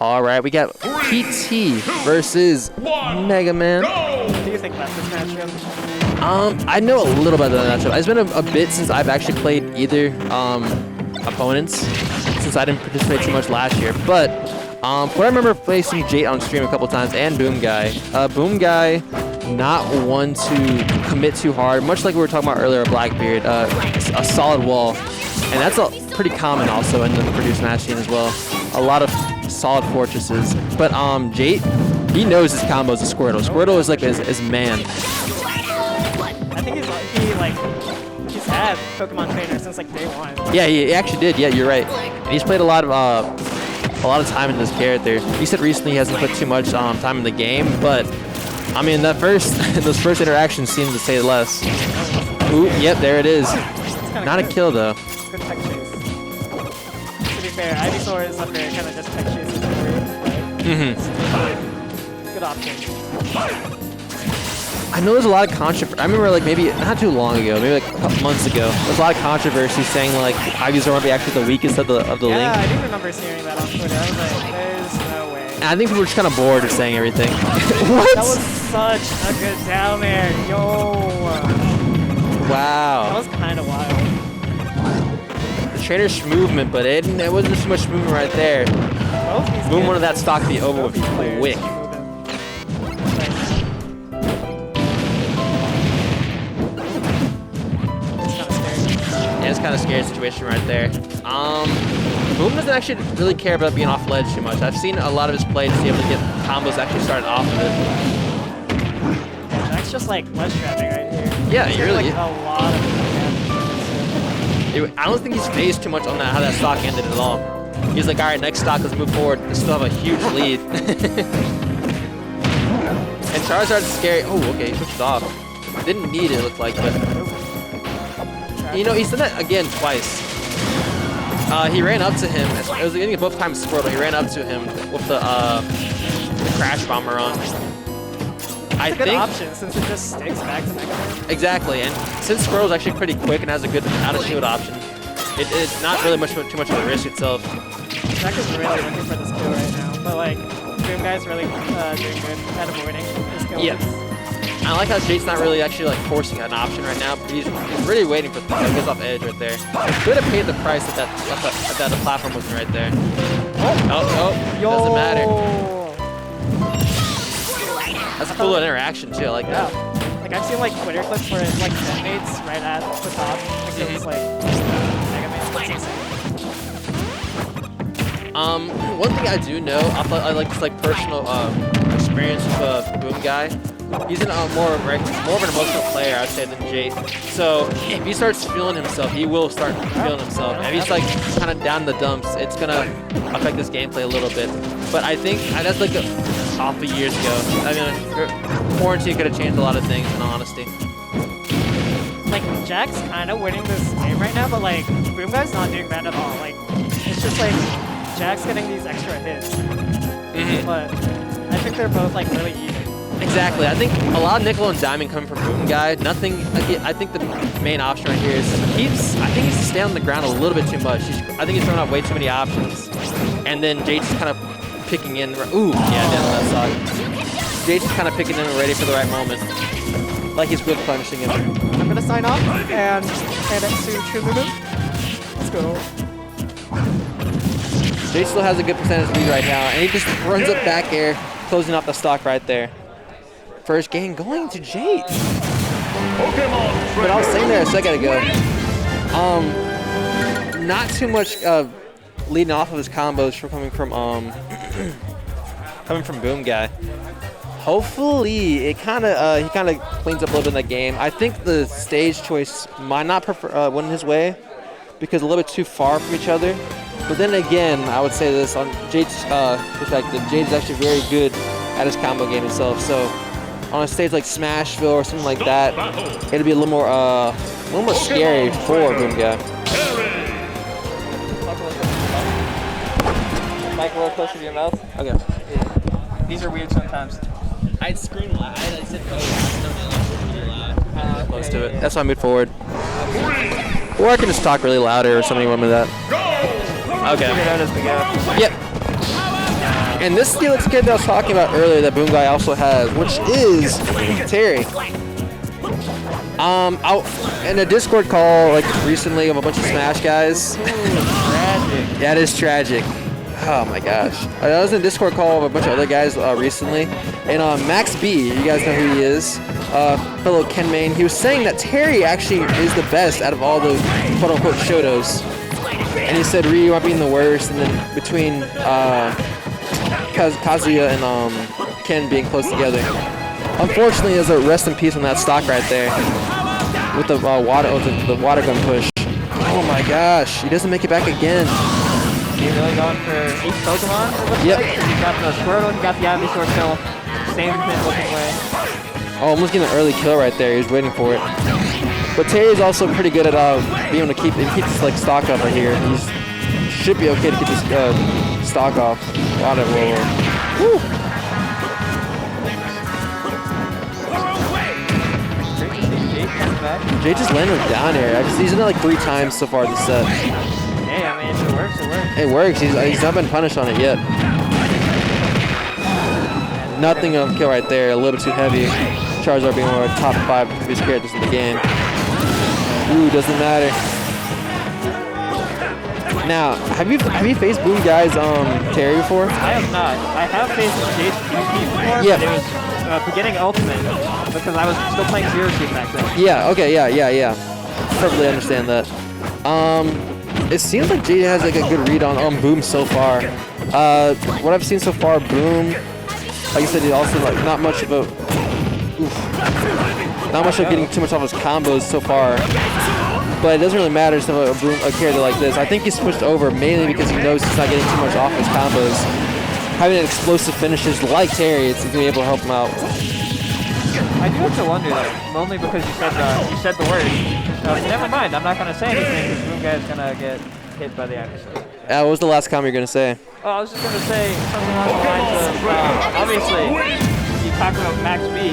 All right, we got PT versus Mega Man. What do you think about this matchup? I know a little about the matchup. It's been a bit since I've actually played either opponents, since I didn't participate too much last year. But what I remember facing Jate on stream a couple times and Boomguy. Boomguy, not one to commit too hard, much like we were talking about earlier, Blackbeard, a solid wall. And that's pretty common also in the Produce match scene as well. A lot of solid fortresses. But Jate, he knows his combos of Squirtle. Squirtle is like his man. I think he's had Pokemon Trainer since like day one. Yeah, he actually did. Yeah, you're right. And he's played a lot of time in this character. He said recently he hasn't put too much time in the game, but I mean those first interactions seem to say less. Ooh, yep, there it is. Not a kill though. Good tech chase. To be fair, Ivysaur is up there kind of just tech chasing for you. Good option. I know there's a lot of controversy. I remember like maybe not too long ago, maybe like a couple months ago, there's a lot of controversy saying like Ivysaur might be actually the weakest of the link. Yeah, I do remember hearing that on Twitter. I was like, there's no way. And I think people were just kind of bored of saying everything. What? That was such a good down there, yo. Wow. That was kind of wild. The trainer's movement, but it wasn't too much movement right there. Boom, one of that stock be over with quick. Yeah, it's kind of scary situation right there. Boom doesn't actually really care about being off ledge too much. I've seen a lot of his play to be able to get combos actually started off of it. Yeah, that's just like ledge trapping right here. Yeah, he really like a lot of I don't think he's phased too much on how that stock ended at all. He's like, all right, next stock, let's move forward. We still have a huge lead. And Charizard's scary. Oh, okay, he switched off. Didn't need it, it looked like, but you know, he's done that again twice. He ran up to him. It was getting both times Squirtle. He ran up to him with the Crash Bomber on. It's a good option since it just sticks back to Mega Man. Exactly, and since Squirtle's actually pretty quick and has a good out-of-shield option, it's not really too much of a risk itself. Jack is really looking for this kill right now, but like, Boomguy's really doing good at avoiding this kill. Yeah. I like how Jate's not really actually like forcing an option right now, but he's really waiting for he gets off edge right there. Could have paid the price that the platform wasn't right there. Oh, doesn't matter. That's a cool little interaction too, I like that. Like I've seen like Twitter clips where it's like detonates right at the top. Like it was like Mega Man. One thing I do know, I like this like personal experience with Boomguy. He's more of an emotional player, I'd say, than Jate. So if he starts feeling himself, he will start feeling himself. And if he's like kind of down in the dumps, it's gonna affect his gameplay a little bit. But I think that's like half a years ago. I mean, quarantine could have changed a lot of things, in all honesty. Like Jack's kind of winning this game right now, but like Boomguy's not doing bad at all. Like it's just like Jack's getting these extra hits. But I think they're both like really even. Exactly. I think a lot of nickel and diamond coming from Boomguy. Nothing. I think the main option right here is I think he's to stay on the ground a little bit too much. I think he's throwing out way too many options, and then Jate's kind of picking in. Ooh, yeah, down that side. Jate's kind of picking in ready for the right moment, like he's whip punishing him. I'm gonna sign off and hand it to Chululu. Let's go. Jate still has a good percentage lead right now, and he just runs up back air, closing off the stock right there. First game going to Jate. But I was saying there a second ago, not too much leading off of his combos from coming from Boomguy. Hopefully, he kind of cleans up a little bit in that game. I think the stage choice might not prefer win his way because a little bit too far from each other. But then again, I would say this on Jate's perspective, Jate is actually very good at his combo game himself. So on a stage like Smashville or something like that, it'll be a little more scary for Boomguy. Mic a little closer to your mouth. Okay. Yeah. These are weird sometimes. I'd scream loud. I said loud. Close to it. That's why I moved forward. Or I can just talk really louder or something with that. Okay. Figure it out as we go. Yep. And this is the Helix kid that I was talking about earlier that Boomguy also has, which is Terry. Out in a Discord call like recently of a bunch of Smash guys. Tragic. That is tragic. Oh my gosh. I was in a Discord call with a bunch of other guys recently, and Max B, you guys know who he is, fellow Ken Main, he was saying that Terry actually is the best out of all the quote-unquote Shotos. And he said Ryu might be the worst, and then between Kazuya and Ken being close together. Unfortunately, there's a rest in peace on that stock right there with the water gun push. Oh my gosh, he doesn't make it back again. He's really going for each Pokemon. Yep. Like. He got the Squirtle, he got the Ivysaur kill. Same thing looking way. Oh, almost getting an early kill right there. He was waiting for it. But Terry is also pretty good at being able to keep this like stock up right here. He should be okay to get this stock off. Water roller. Woo! Jate just landed down here. He's done it like 3 times so far this set. Hey, I mean, if it works, it works. It works. He's not been punished on it yet. Nothing of kill right there. A little bit too heavy. Charizard being one of our top 5 previous characters in the game. Ooh, doesn't matter. Now, have you faced Boomguy's Terry before? I have not. I have faced Jate before, yeah. But it was beginning Ultimate because I was still playing Zero Suit back then. Yeah. Okay. Yeah. Perfectly understand that. It seems like Jate has like a good read on Boom so far. What I've seen so far, Boom, like I said, he's also like not much of getting too much off his combos so far. But it doesn't really matter to a character like this. I think he's switched over mainly because he knows he's not getting too much off his combos. Having explosive finishes like Terry, it's going to be able to help him out. I do have to wonder though, only because you said the word. Never mind, I'm not going to say anything because Boomguy is going to get hit by the Ivysaur. What was the last comment you were going to say? Oh, I was just going to say something along the lines of, obviously, you talk about Max B,